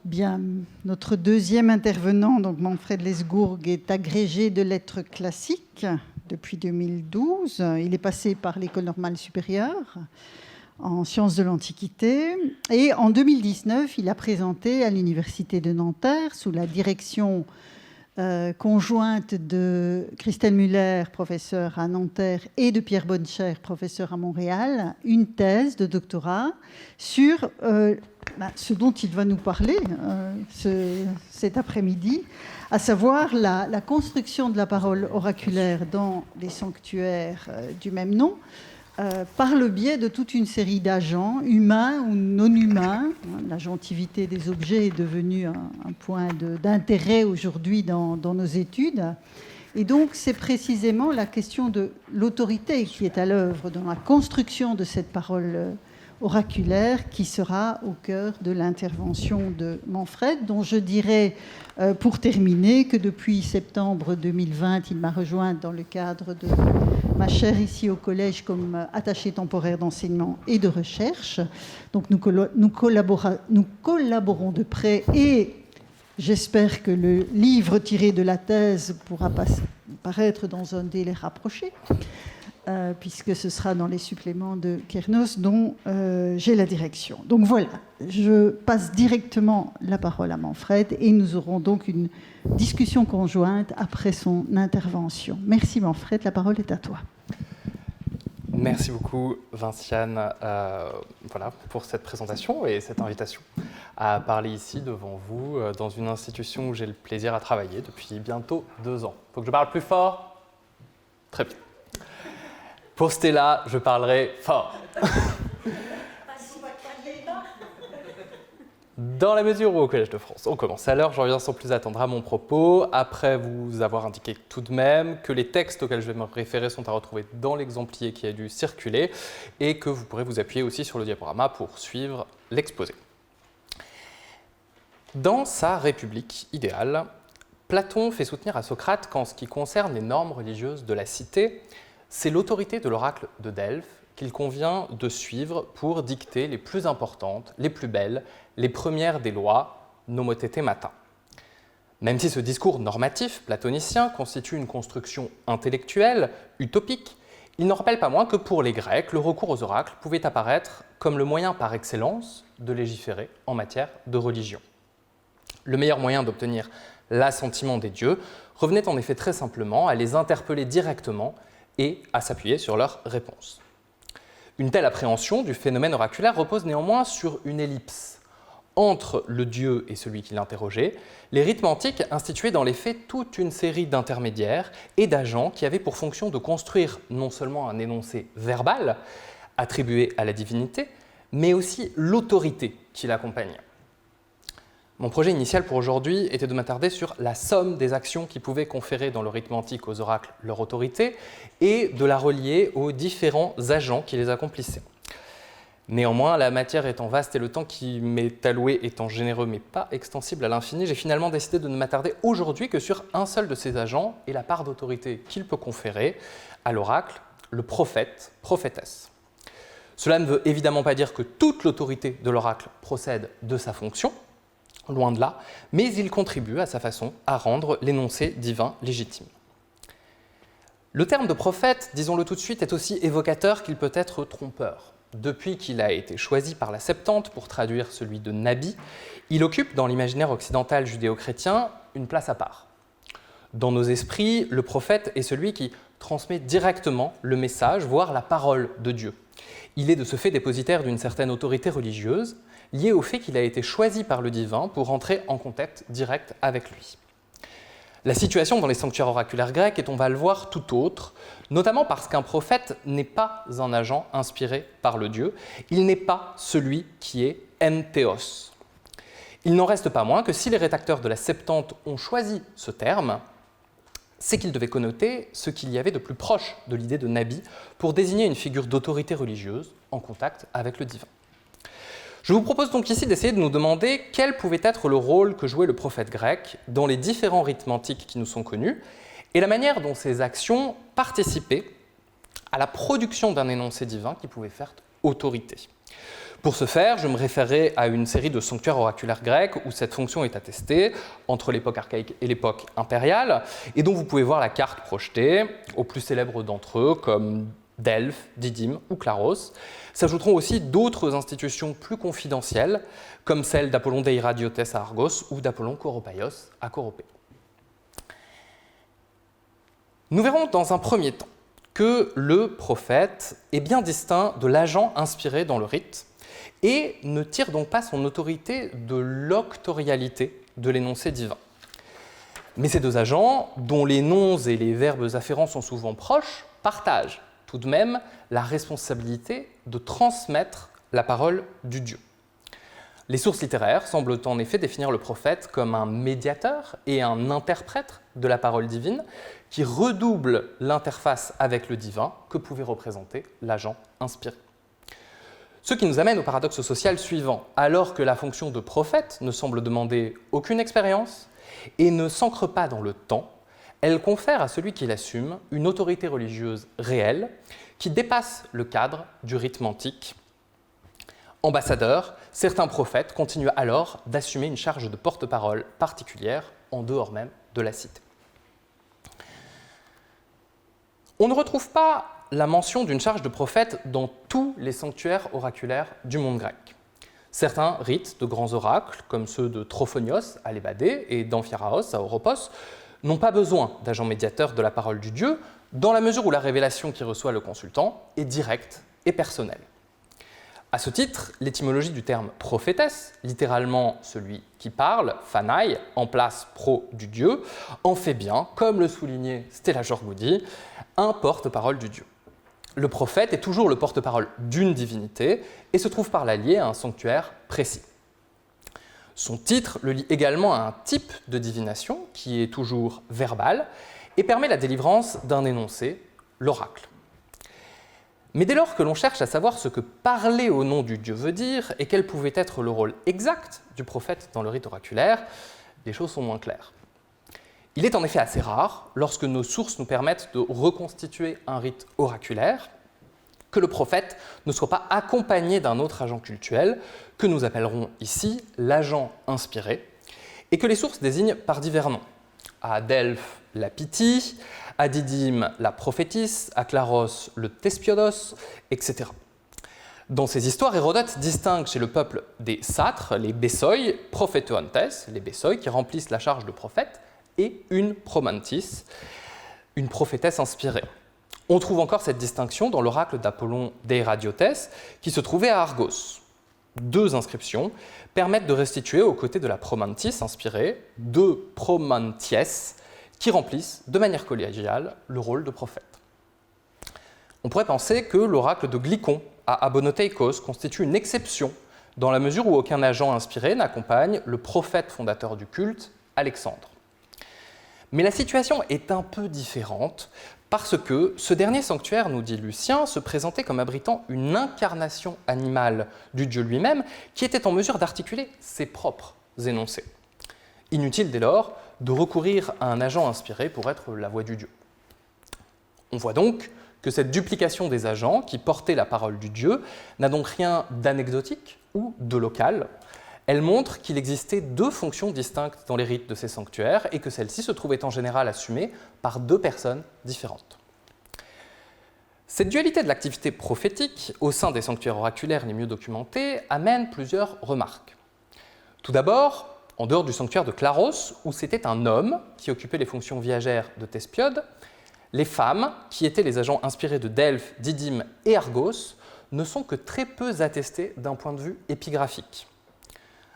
Bien, notre deuxième intervenant, donc Manfred Lesgourg, est agrégé de lettres classiques depuis 2012. Il est passé par l'École normale supérieure en sciences de l'Antiquité. Et en 2019, il a présenté à l'Université de Nanterre, sous la direction conjointe de Christelle Muller, professeure à Nanterre, et de Pierre Bonnecher, professeur à Montréal, une thèse de doctorat sur ce dont il va nous parler cet après-midi, à savoir la construction de la parole oraculaire dans les sanctuaires du même nom, par le biais de toute une série d'agents, humains ou non humains. L'agentivité des objets est devenue un point d'intérêt aujourd'hui dans nos études. Et donc, c'est précisément la question de l'autorité qui est à l'œuvre dans la construction de cette parole oraculaire qui sera au cœur de l'intervention de Manfred, dont je dirais, pour terminer, que depuis septembre 2020, il m'a rejoint dans le cadre de ma chaire ici au collège comme attaché temporaire d'enseignement et de recherche. Donc nous collaborons de près et j'espère que le livre tiré de la thèse pourra paraître dans un délai rapproché, puisque ce sera dans les suppléments de Kernos dont j'ai la direction. Donc voilà, je passe directement la parole à Manfred et nous aurons donc une discussion conjointe après son intervention. Merci Manfred, la parole est à toi. Merci beaucoup Vinciane pour cette présentation et cette invitation à parler ici devant vous dans une institution où j'ai le plaisir à travailler depuis bientôt 2 ans. Faut que je parle plus fort ? Très bien. Pour Stella, je parlerai fort. Dans la mesure où au Collège de France, on commence à l'heure, j'en reviens sans plus attendre à mon propos, après vous avoir indiqué tout de même que les textes auxquels je vais me référer sont à retrouver dans l'exemplier qui a dû circuler et que vous pourrez vous appuyer aussi sur le diaporama pour suivre l'exposé. Dans sa République idéale, Platon fait soutenir à Socrate qu'en ce qui concerne les normes religieuses de la cité, c'est l'autorité de l'oracle de Delphes qu'il convient de suivre pour dicter les plus importantes, les plus belles, les premières des lois, nomotete matin. Même si ce discours normatif platonicien constitue une construction intellectuelle, utopique, il n'en rappelle pas moins que pour les Grecs, le recours aux oracles pouvait apparaître comme le moyen par excellence de légiférer en matière de religion. Le meilleur moyen d'obtenir l'assentiment des dieux revenait en effet très simplement à les interpeller directement et à s'appuyer sur leurs réponses. Une telle appréhension du phénomène oraculaire repose néanmoins sur une ellipse. Entre le dieu et celui qui l'interrogeait, les rites antiques instituaient dans les faits toute une série d'intermédiaires et d'agents qui avaient pour fonction de construire non seulement un énoncé verbal attribué à la divinité, mais aussi l'autorité qui l'accompagnait. Mon projet initial pour aujourd'hui était de m'attarder sur la somme des actions qui pouvaient conférer dans le rythme antique aux oracles leur autorité et de la relier aux différents agents qui les accomplissaient. Néanmoins, la matière étant vaste et le temps qui m'est alloué étant généreux mais pas extensible à l'infini, j'ai finalement décidé de ne m'attarder aujourd'hui que sur un seul de ces agents et la part d'autorité qu'il peut conférer à l'oracle, le prophète, prophétesse. Cela ne veut évidemment pas dire que toute l'autorité de l'oracle procède de sa fonction, loin de là, mais il contribue à sa façon à rendre l'énoncé divin légitime. Le terme de prophète, disons-le tout de suite, est aussi évocateur qu'il peut être trompeur. Depuis qu'il a été choisi par la Septante pour traduire celui de Nabi, il occupe dans l'imaginaire occidental judéo-chrétien une place à part. Dans nos esprits, le prophète est celui qui transmet directement le message, voire la parole de Dieu. Il est de ce fait dépositaire d'une certaine autorité religieuse, lié au fait qu'il a été choisi par le divin pour entrer en contact direct avec lui. La situation dans les sanctuaires oraculaires grecs est, on va le voir, tout autre, notamment parce qu'un prophète n'est pas un agent inspiré par le Dieu, il n'est pas celui qui est entheos. Il n'en reste pas moins que si les rédacteurs de la Septante ont choisi ce terme, c'est qu'ils devaient connoter ce qu'il y avait de plus proche de l'idée de Nabi pour désigner une figure d'autorité religieuse en contact avec le divin. Je vous propose donc ici d'essayer de nous demander quel pouvait être le rôle que jouait le prophète grec dans les différents rythmes antiques qui nous sont connus et la manière dont ces actions participaient à la production d'un énoncé divin qui pouvait faire autorité. Pour ce faire, je me référerai à une série de sanctuaires oraculaires grecs où cette fonction est attestée entre l'époque archaïque et l'époque impériale, et dont vous pouvez voir la carte projetée, aux plus célèbres d'entre eux, comme Delphes, Didyme ou Claros. S'ajouteront aussi d'autres institutions plus confidentielles, comme celle d'Apollon Deiradiotès à Argos ou d'Apollon Koropaios à Coropée. Nous verrons dans un premier temps que le prophète est bien distinct de l'agent inspiré dans le rite et ne tire donc pas son autorité de l'octorialité de l'énoncé divin. Mais ces deux agents, dont les noms et les verbes afférents sont souvent proches, partagent tout de même la responsabilité de transmettre la parole du Dieu. Les sources littéraires semblent en effet définir le prophète comme un médiateur et un interprète de la parole divine qui redouble l'interface avec le divin que pouvait représenter l'agent inspiré. Ce qui nous amène au paradoxe social suivant. Alors que la fonction de prophète ne semble demander aucune expérience et ne s'ancre pas dans le temps, elle confère à celui qui l'assume une autorité religieuse réelle qui dépasse le cadre du rythme antique. Ambassadeurs, certains prophètes continuent alors d'assumer une charge de porte-parole particulière en dehors même de la cité. On ne retrouve pas la mention d'une charge de prophète dans tous les sanctuaires oraculaires du monde grec. Certains rites de grands oracles, comme ceux de Trophonios à l'Ébadée et d'Amphiaraos à Oropos, n'ont pas besoin d'agents médiateurs de la parole du Dieu, dans la mesure où la révélation qui reçoit le consultant est directe et personnelle. À ce titre, l'étymologie du terme prophétesse, littéralement celui qui parle, phanaï, en place pro du Dieu, en fait bien, comme le soulignait Stella Jorgoudi, un porte-parole du Dieu. Le prophète est toujours le porte-parole d'une divinité et se trouve par là lié à un sanctuaire précis. Son titre le lie également à un type de divination qui est toujours verbal et permet la délivrance d'un énoncé, l'oracle. Mais dès lors que l'on cherche à savoir ce que parler au nom du Dieu veut dire et quel pouvait être le rôle exact du prophète dans le rite oraculaire, les choses sont moins claires. Il est en effet assez rare, lorsque nos sources nous permettent de reconstituer un rite oraculaire, que le prophète ne soit pas accompagné d'un autre agent cultuel, que nous appellerons ici l'agent inspiré, et que les sources désignent par divers noms. À Delphes, la Pythie, à Didyme, la prophétisse, à Claros, le Thespiodos, etc. Dans ces histoires, Hérodote distingue chez le peuple des satres, les Bessoi, prophétoantes, les Bessoi qui remplissent la charge de prophète, et une promantis, une prophétesse inspirée. On trouve encore cette distinction dans l'oracle d'Apollon Deiradiotès qui se trouvait à Argos. Deux inscriptions permettent de restituer aux côtés de la promantis inspirée deux promanties qui remplissent de manière collégiale le rôle de prophète. On pourrait penser que l'oracle de Glycon à Abonoteikos constitue une exception dans la mesure où aucun agent inspiré n'accompagne le prophète fondateur du culte, Alexandre. Mais la situation est un peu différente parce que ce dernier sanctuaire, nous dit Lucien, se présentait comme abritant une incarnation animale du Dieu lui-même qui était en mesure d'articuler ses propres énoncés. Inutile dès lors de recourir à un agent inspiré pour être la voix du Dieu. On voit donc que cette duplication des agents qui portaient la parole du Dieu n'a donc rien d'anecdotique ou de local. Elle montre qu'il existait deux fonctions distinctes dans les rites de ces sanctuaires et que celles-ci se trouvaient en général assumées par deux personnes différentes. Cette dualité de l'activité prophétique au sein des sanctuaires oraculaires les mieux documentés amène plusieurs remarques. Tout d'abord, en dehors du sanctuaire de Claros, où c'était un homme qui occupait les fonctions viagères de Thespiode, les femmes, qui étaient les agents inspirés de Delphes, Didyme et Argos, ne sont que très peu attestées d'un point de vue épigraphique.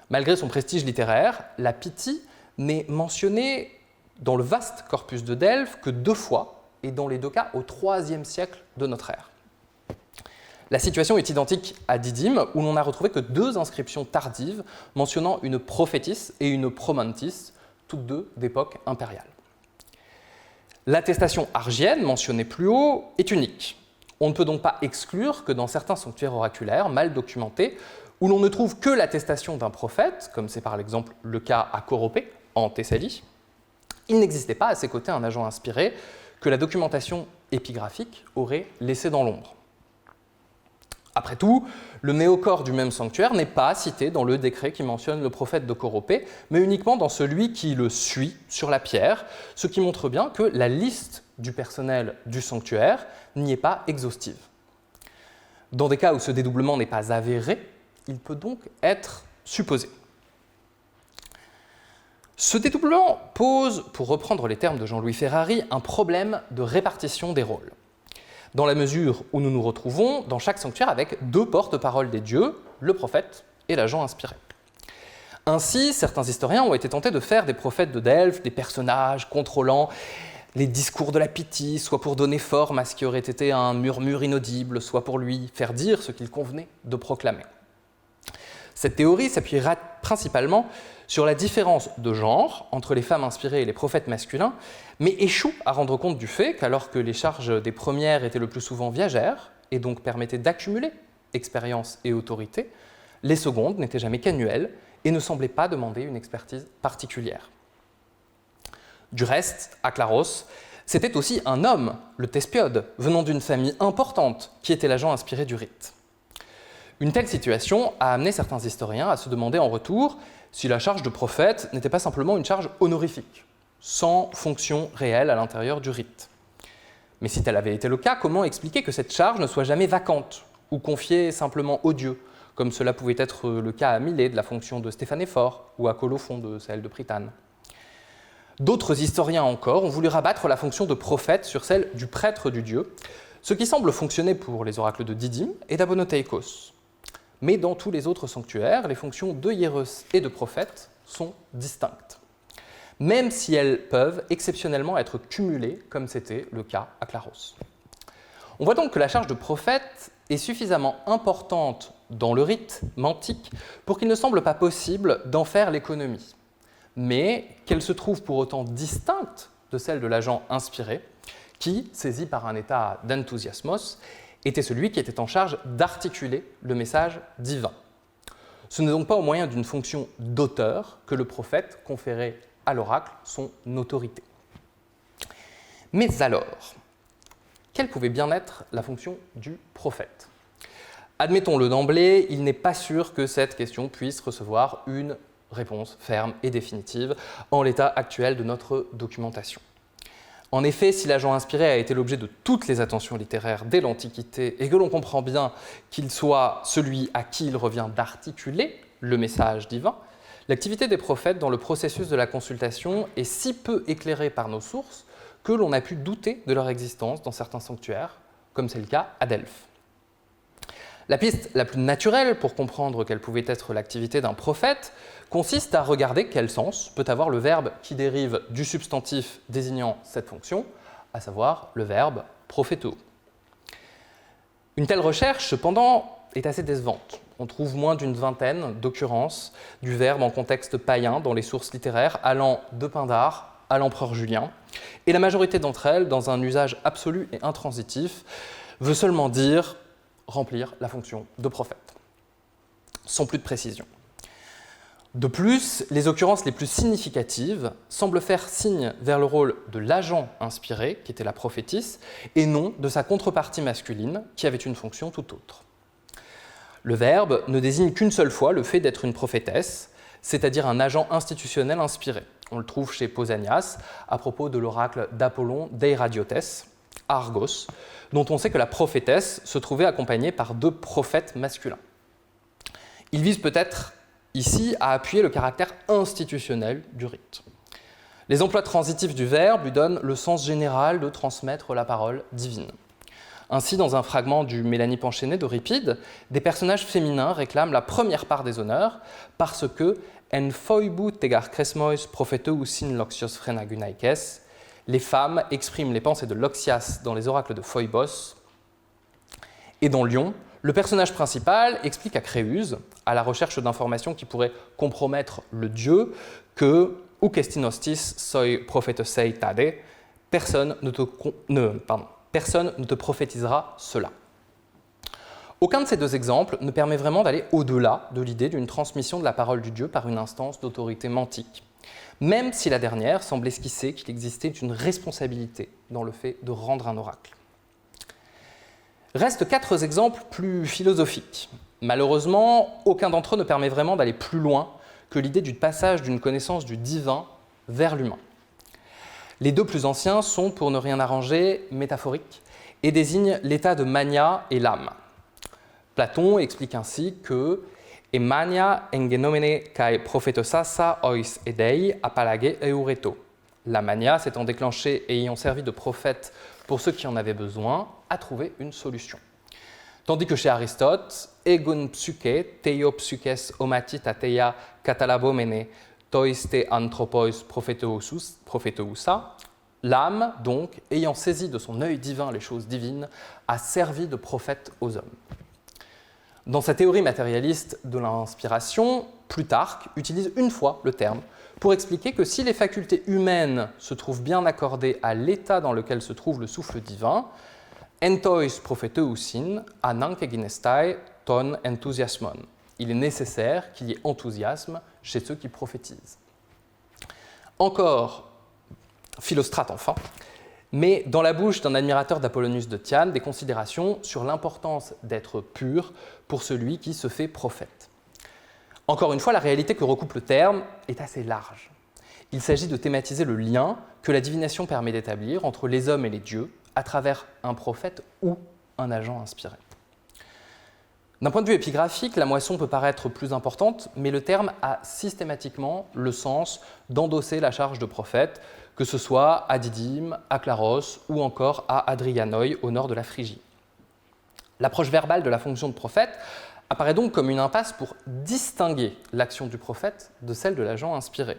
Malgré son prestige littéraire, la Pythie n'est mentionnée dans le vaste corpus de Delphes que 2 fois, et dans les 2 cas au IIIe siècle de notre ère. La situation est identique à Didyme, où l'on n'a retrouvé que 2 inscriptions tardives mentionnant une prophétisse et une promantis, toutes 2 d'époque impériale. L'attestation argienne, mentionnée plus haut, est unique. On ne peut donc pas exclure que dans certains sanctuaires oraculaires mal documentés, où l'on ne trouve que l'attestation d'un prophète, comme c'est par exemple le cas à Coropée, en Thessalie, il n'existait pas à ses côtés un agent inspiré que la documentation épigraphique aurait laissé dans l'ombre. Après tout, le méocor du même sanctuaire n'est pas cité dans le décret qui mentionne le prophète de Coropée, mais uniquement dans celui qui le suit sur la pierre, ce qui montre bien que la liste du personnel du sanctuaire n'y est pas exhaustive. Dans des cas où ce dédoublement n'est pas avéré, il peut donc être supposé. Ce dédoublement pose, pour reprendre les termes de Jean-Louis Ferrari, un problème de répartition des rôles, dans la mesure où nous nous retrouvons dans chaque sanctuaire avec deux porte-paroles des dieux, le prophète et l'agent inspiré. Ainsi, certains historiens ont été tentés de faire des prophètes de Delphes des personnages contrôlant les discours de la Pythie, soit pour donner forme à ce qui aurait été un murmure inaudible, soit pour lui faire dire ce qu'il convenait de proclamer. Cette théorie s'appuiera principalement sur la différence de genre entre les femmes inspirées et les prophètes masculins, mais échoue à rendre compte du fait qu'alors que les charges des premières étaient le plus souvent viagères, et donc permettaient d'accumuler expérience et autorité, les secondes n'étaient jamais qu'annuelles et ne semblaient pas demander une expertise particulière. Du reste, Aklaros, c'était aussi un homme, le Thespiode, venant d'une famille importante, qui était l'agent inspiré du rite. Une telle situation a amené certains historiens à se demander en retour si la charge de prophète n'était pas simplement une charge honorifique, sans fonction réelle à l'intérieur du rite. Mais si tel avait été le cas, comment expliquer que cette charge ne soit jamais vacante ou confiée simplement aux dieux, comme cela pouvait être le cas à Milée de la fonction de Stéphanéphore ou à Colophon de celle de Prytane. D'autres historiens encore ont voulu rabattre la fonction de prophète sur celle du prêtre du dieu, ce qui semble fonctionner pour les oracles de Didyme et d'Abonotheikos. Mais dans tous les autres sanctuaires, les fonctions de hiéros et de prophète sont distinctes, même si elles peuvent exceptionnellement être cumulées, comme c'était le cas à Claros. On voit donc que la charge de prophète est suffisamment importante dans le rite mantique pour qu'il ne semble pas possible d'en faire l'économie, mais qu'elle se trouve pour autant distincte de celle de l'agent inspiré, qui, saisi par un état d'enthousiasmos, était celui qui était en charge d'articuler le message divin. Ce n'est donc pas au moyen d'une fonction d'auteur que le prophète conférait à l'oracle son autorité. Mais alors, quelle pouvait bien être la fonction du prophète ? Admettons-le d'emblée, il n'est pas sûr que cette question puisse recevoir une réponse ferme et définitive en l'état actuel de notre documentation. En effet, si l'agent inspiré a été l'objet de toutes les attentions littéraires dès l'Antiquité et que l'on comprend bien qu'il soit celui à qui il revient d'articuler le message divin, l'activité des prophètes dans le processus de la consultation est si peu éclairée par nos sources que l'on a pu douter de leur existence dans certains sanctuaires, comme c'est le cas à Delphes. La piste la plus naturelle pour comprendre quelle pouvait être l'activité d'un prophète consiste à regarder quel sens peut avoir le verbe qui dérive du substantif désignant cette fonction, à savoir le verbe prophéto. Une telle recherche, cependant, est assez décevante. On trouve moins d'une vingtaine d'occurrences du verbe en contexte païen dans les sources littéraires allant de Pindare à l'empereur Julien, et la majorité d'entre elles, dans un usage absolu et intransitif, veut seulement dire remplir la fonction de prophète, sans plus de précision. De plus, les occurrences les plus significatives semblent faire signe vers le rôle de l'agent inspiré, qui était la prophétisse, et non de sa contrepartie masculine, qui avait une fonction tout autre. Le verbe ne désigne qu'une seule fois le fait d'être une prophétesse, c'est-à-dire un agent institutionnel inspiré. On le trouve chez Pausanias à propos de l'oracle d'Apollon d'Eiradiotes, à Argos, dont on sait que la prophétesse se trouvait accompagnée par deux prophètes masculins. Il vise peut-être ici à appuyer le caractère institutionnel du rite. Les emplois transitifs du verbe lui donnent le sens général de transmettre la parole divine. Ainsi, dans un fragment du Mélanippe enchaînée d'Euripide, des personnages féminins réclament la première part des honneurs parce que en phoibu tegar kresmois propheteux sin loxios phrenagunaikes, les femmes expriment les pensées de Loxias dans les oracles de Phoibos. Et dans Lion, le personnage principal explique à Créuse, à la recherche d'informations qui pourraient compromettre le dieu, que « Ukestinostis soi prophetosei tade » personne ne te prophétisera cela. Aucun de ces deux exemples ne permet vraiment d'aller au-delà de l'idée d'une transmission de la parole du dieu par une instance d'autorité mantique, même si la dernière semble esquisser qu'il existait une responsabilité dans le fait de rendre un oracle. Restent 4 exemples plus philosophiques. Malheureusement, aucun d'entre eux ne permet vraiment d'aller plus loin que l'idée du passage d'une connaissance du divin vers l'humain. Les 2 plus anciens sont, pour ne rien arranger, métaphoriques et désignent l'état de mania et l'âme. Platon explique ainsi que « E mania engenomene kai prophetosassa ois edei apalage eureto ». La mania s'étant déclenchée et ayant servi de prophète pour ceux qui en avaient besoin, a trouvé une solution. Tandis que chez Aristote, egon psyche, theio psyches omati tateia katalabomene toiste anthropois prophetousa, l'âme, donc, ayant saisi de son œil divin les choses divines, a servi de prophète aux hommes. Dans sa théorie matérialiste de l'inspiration, Plutarque utilise une fois le terme pour expliquer que si les facultés humaines se trouvent bien accordées à l'état dans lequel se trouve le souffle divin, entois propheteusin ananke ginestai ton enthusiasmon. Il est nécessaire qu'il y ait enthousiasme chez ceux qui prophétisent. Encore Philostrate enfin, mais dans la bouche d'un admirateur d'Apollonius de Tyane, des considérations sur l'importance d'être pur pour celui qui se fait prophète. Encore une fois, la réalité que recoupe le terme est assez large. Il s'agit de thématiser le lien que la divination permet d'établir entre les hommes et les dieux à travers un prophète ou un agent inspiré. D'un point de vue épigraphique, la moisson peut paraître plus importante, mais le terme a systématiquement le sens d'endosser la charge de prophète, que ce soit à Didyme, à Claros ou encore à Adrianoi au nord de la Phrygie. L'approche verbale de la fonction de prophète apparaît donc comme une impasse pour distinguer l'action du prophète de celle de l'agent inspiré.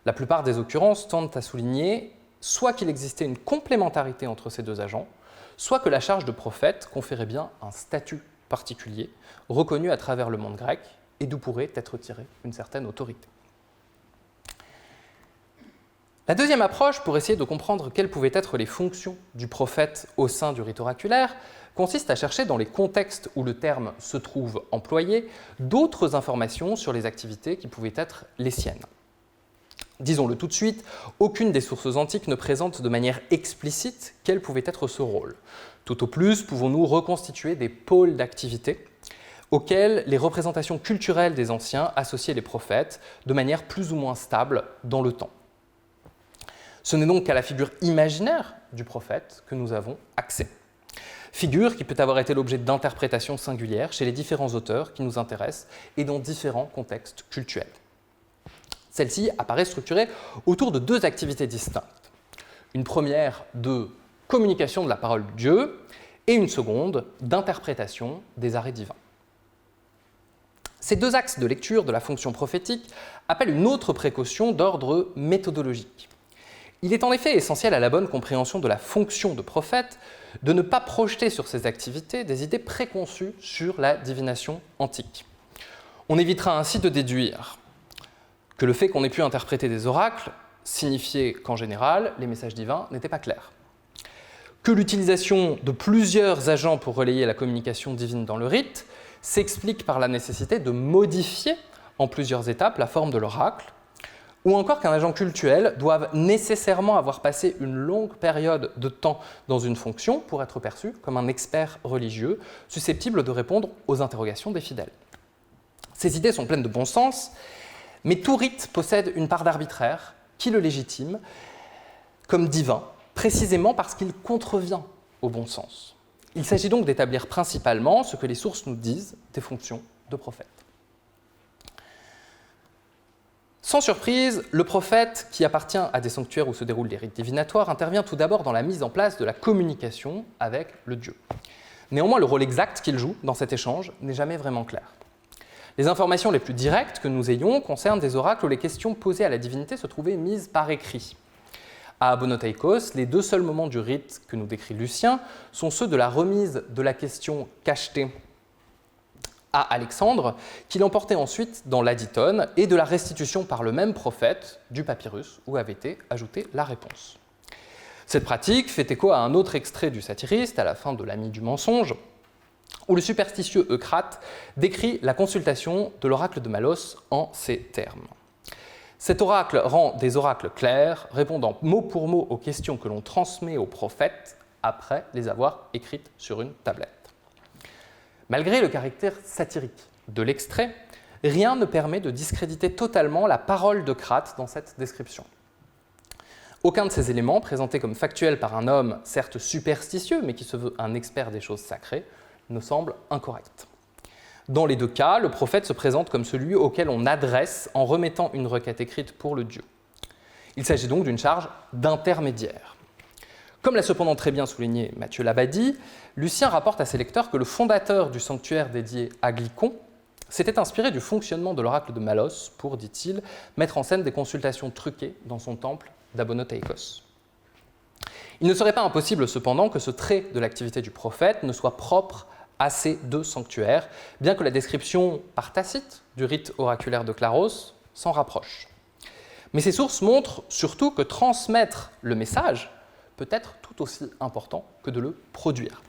La plupart des occurrences tendent à souligner soit qu'il existait une complémentarité entre ces 2 agents, soit que la charge de prophète conférait bien un statut particulier, reconnu à travers le monde grec, et d'où pourrait être tirée une certaine autorité. La deuxième approche, pour essayer de comprendre quelles pouvaient être les fonctions du prophète au sein du rite oraculaire, consiste à chercher dans les contextes où le terme se trouve employé d'autres informations sur les activités qui pouvaient être les siennes. Disons-le tout de suite, aucune des sources antiques ne présente de manière explicite quel pouvait être ce rôle. Tout au plus, pouvons-nous reconstituer des pôles d'activité auxquels les représentations culturelles des anciens associaient les prophètes de manière plus ou moins stable dans le temps. Ce n'est donc qu'à la figure imaginaire du prophète que nous avons accès. Figure qui peut avoir été l'objet d'interprétations singulières chez les différents auteurs qui nous intéressent et dans différents contextes cultuels. Celle-ci apparaît structurée autour de 2 activités distinctes. Une première de communication de la parole de Dieu et une seconde d'interprétation des arrêts divins. Ces 2 axes de lecture de la fonction prophétique appellent une autre précaution d'ordre méthodologique. Il est en effet essentiel à la bonne compréhension de la fonction de prophète de ne pas projeter sur ces activités des idées préconçues sur la divination antique. On évitera ainsi de déduire que le fait qu'on ait pu interpréter des oracles signifiait qu'en général, les messages divins n'étaient pas clairs. Que l'utilisation de plusieurs agents pour relayer la communication divine dans le rite s'explique par la nécessité de modifier en plusieurs étapes la forme de l'oracle, ou encore qu'un agent cultuel doive nécessairement avoir passé une longue période de temps dans une fonction pour être perçu comme un expert religieux susceptible de répondre aux interrogations des fidèles. Ces idées sont pleines de bon sens, mais tout rite possède une part d'arbitraire qui le légitime comme divin, précisément parce qu'il contrevient au bon sens. Il s'agit donc d'établir principalement ce que les sources nous disent des fonctions de prophète. Sans surprise, le prophète, qui appartient à des sanctuaires où se déroulent les rites divinatoires, intervient tout d'abord dans la mise en place de la communication avec le Dieu. Néanmoins, le rôle exact qu'il joue dans cet échange n'est jamais vraiment clair. Les informations les plus directes que nous ayons concernent des oracles où les questions posées à la divinité se trouvaient mises par écrit. À Abonoteikos, les 2 seuls moments du rite que nous décrit Lucien sont ceux de la remise de la question cachetée à Alexandre, qu'il emportait ensuite dans l'Adytone, et de la restitution par le même prophète du papyrus où avait été ajoutée la réponse. Cette pratique fait écho à un autre extrait du Satyriste, à la fin de l'Ami du mensonge, où le superstitieux Eucrate décrit la consultation de l'oracle de Malos en ces termes. Cet oracle rend des oracles clairs, répondant mot pour mot aux questions que l'on transmet aux prophètes après les avoir écrites sur une tablette. Malgré le caractère satirique de l'extrait, rien ne permet de discréditer totalement la parole de Crate dans cette description. Aucun de ces éléments, présentés comme factuels par un homme certes superstitieux, mais qui se veut un expert des choses sacrées, ne semble incorrect. Dans les deux cas, le prophète se présente comme celui auquel on adresse en remettant une requête écrite pour le Dieu. Il s'agit donc d'une charge d'intermédiaire. Comme l'a cependant très bien souligné Matthieu Labadie, Lucien rapporte à ses lecteurs que le fondateur du sanctuaire dédié à Glycon s'était inspiré du fonctionnement de l'oracle de Malos pour, dit-il, mettre en scène des consultations truquées dans son temple d'Abonoteikos. Il ne serait pas impossible cependant que ce trait de l'activité du prophète ne soit propre à ces deux sanctuaires, bien que la description par Tacite du rite oraculaire de Claros s'en rapproche. Mais ces sources montrent surtout que transmettre le message peut être tout aussi important que de le produire.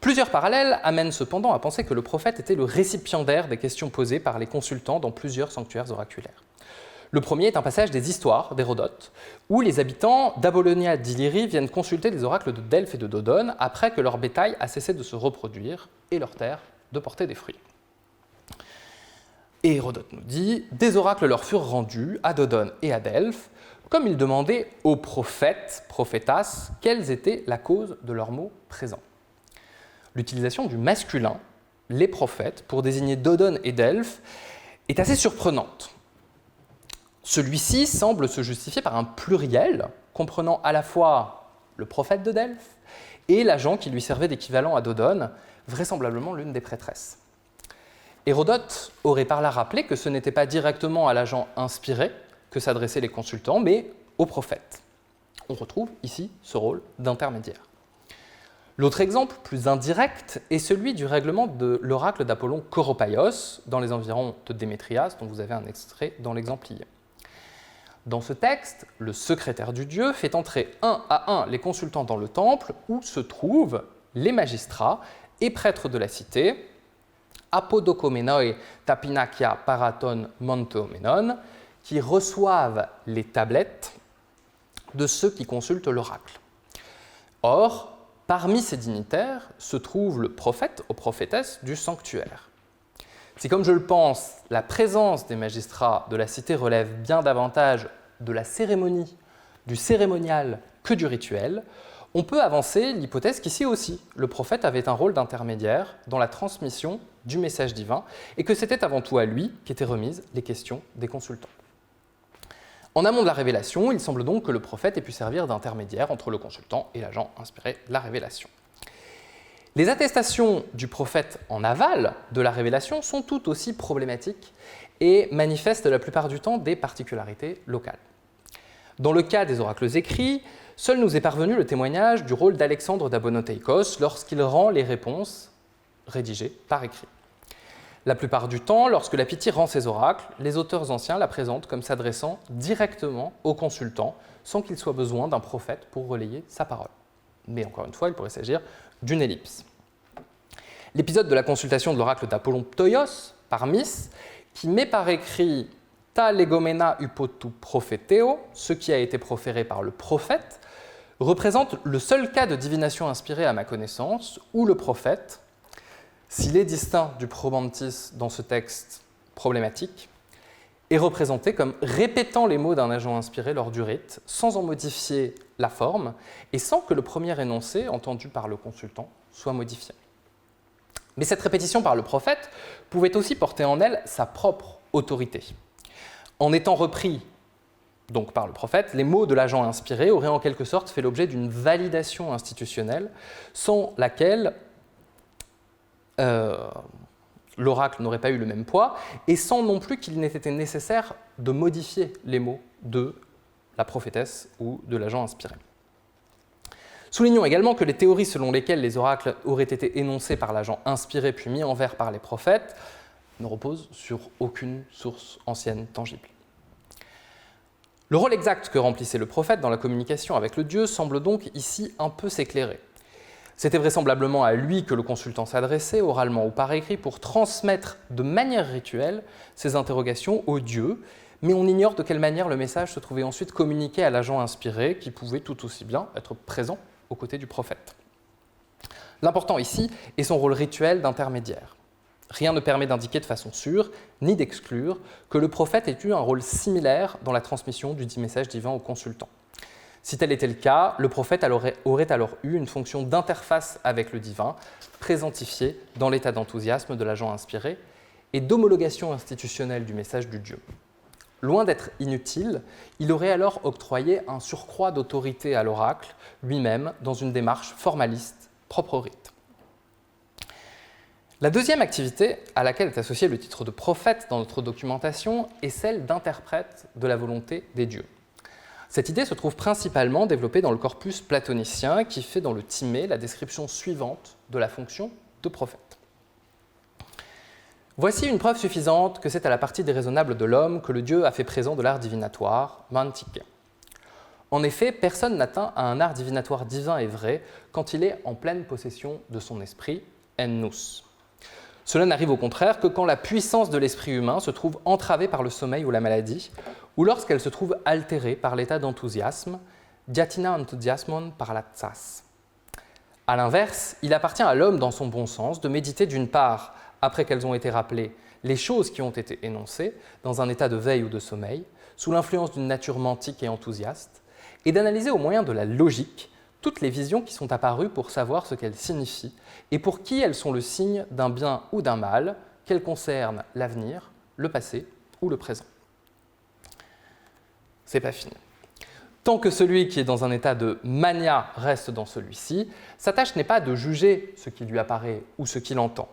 Plusieurs parallèles amènent cependant à penser que le prophète était le récipiendaire des questions posées par les consultants dans plusieurs sanctuaires oraculaires. Le premier est un passage des histoires d'Hérodote, où les habitants d'Abolonia d'Illyrie viennent consulter les oracles de Delphes et de Dodone après que leur bétail a cessé de se reproduire et leur terre de porter des fruits. Et Hérodote nous dit « Des oracles leur furent rendus à Dodone et à Delphes, comme ils demandaient aux prophètes, prophétas, quelles étaient la cause de leurs maux présents. » L'utilisation du masculin, les prophètes, pour désigner Dodone et Delphes, est assez surprenante. Celui-ci semble se justifier par un pluriel comprenant à la fois le prophète de Delphes et l'agent qui lui servait d'équivalent à Dodone, vraisemblablement l'une des prêtresses. Hérodote aurait par là rappelé que ce n'était pas directement à l'agent inspiré que s'adressaient les consultants, mais au prophète. On retrouve ici ce rôle d'intermédiaire. L'autre exemple, plus indirect, est celui du règlement de l'oracle d'Apollon Choropaios, dans les environs de Démétrias, dont vous avez un extrait dans l'exemplier. Dans ce texte, le secrétaire du dieu fait entrer un à un les consultants dans le temple où se trouvent les magistrats et prêtres de la cité, apodokomenoi tapinakia paraton montomenon, qui reçoivent les tablettes de ceux qui consultent l'oracle. Or, parmi ces dignitaires se trouve le prophète ou prophétesse du sanctuaire. Si, comme je le pense, la présence des magistrats de la cité relève bien davantage de la cérémonie, du cérémonial que du rituel, on peut avancer l'hypothèse qu'ici aussi, le prophète avait un rôle d'intermédiaire dans la transmission du message divin et que c'était avant tout à lui qu'étaient remises les questions des consultants. En amont de la révélation, il semble donc que le prophète ait pu servir d'intermédiaire entre le consultant et l'agent inspiré de la révélation. Les attestations du prophète en aval de la révélation sont tout aussi problématiques et manifestent la plupart du temps des particularités locales. Dans le cas des oracles écrits, seul nous est parvenu le témoignage du rôle d'Alexandre d'Abonoteikos lorsqu'il rend les réponses rédigées par écrit. La plupart du temps, lorsque la Pythie rend ses oracles, les auteurs anciens la présentent comme s'adressant directement aux consultants, sans qu'il soit besoin d'un prophète pour relayer sa parole. Mais encore une fois, il pourrait s'agir d'une ellipse. L'épisode de la consultation de l'oracle d'Apollon Ptoios par Mis, qui met par écrit ta legomena upotu prophétéo, ce qui a été proféré par le prophète, représente le seul cas de divination inspirée à ma connaissance où le prophète, s'il est distinct du probantis dans ce texte problématique, est représenté comme répétant les mots d'un agent inspiré lors du rite, sans en modifier la forme et sans que le premier énoncé, entendu par le consultant, soit modifié. Mais cette répétition par le prophète pouvait aussi porter en elle sa propre autorité. En étant repris donc par le prophète, les mots de l'agent inspiré auraient en quelque sorte fait l'objet d'une validation institutionnelle, sans laquelle l'oracle n'aurait pas eu le même poids, et sans non plus qu'il n'ait été nécessaire de modifier les mots de la prophétesse ou de l'agent inspiré. Soulignons également que les théories selon lesquelles les oracles auraient été énoncés par l'agent inspiré puis mis en vers par les prophètes ne reposent sur aucune source ancienne tangible. Le rôle exact que remplissait le prophète dans la communication avec le Dieu semble donc ici un peu s'éclairer. C'était vraisemblablement à lui que le consultant s'adressait, oralement ou par écrit, pour transmettre de manière rituelle ses interrogations au Dieu, mais on ignore de quelle manière le message se trouvait ensuite communiqué à l'agent inspiré, qui pouvait tout aussi bien être présent aux côtés du prophète. L'important ici est son rôle rituel d'intermédiaire. Rien ne permet d'indiquer de façon sûre, ni d'exclure, que le prophète ait eu un rôle similaire dans la transmission du dit message divin au consultant. Si tel était le cas, le prophète aurait alors eu une fonction d'interface avec le divin, présentifiée dans l'état d'enthousiasme de l'agent inspiré, et d'homologation institutionnelle du message du Dieu. Loin d'être inutile, il aurait alors octroyé un surcroît d'autorité à l'oracle lui-même dans une démarche formaliste propre au rite. La deuxième activité à laquelle est associé le titre de prophète dans notre documentation est celle d'interprète de la volonté des dieux. Cette idée se trouve principalement développée dans le corpus platonicien qui fait dans le Timée la description suivante de la fonction de prophète. Voici une preuve suffisante que c'est à la partie déraisonnable de l'homme que le Dieu a fait présent de l'art divinatoire, mantike. En effet, personne n'atteint à un art divinatoire divin et vrai quand il est en pleine possession de son esprit, en nous. Cela n'arrive au contraire que quand la puissance de l'esprit humain se trouve entravée par le sommeil ou la maladie, ou lorsqu'elle se trouve altérée par l'état d'enthousiasme, diatina enthousiasmon parlatsas. A l'inverse, il appartient à l'homme dans son bon sens de méditer d'une part, après qu'elles ont été rappelées, les choses qui ont été énoncées, dans un état de veille ou de sommeil, sous l'influence d'une nature mantique et enthousiaste, et d'analyser au moyen de la logique toutes les visions qui sont apparues pour savoir ce qu'elles signifient et pour qui elles sont le signe d'un bien ou d'un mal, qu'elles concernent l'avenir, le passé ou le présent. C'est pas fini. Tant que celui qui est dans un état de mania reste dans celui-ci, sa tâche n'est pas de juger ce qui lui apparaît ou ce qu'il entend.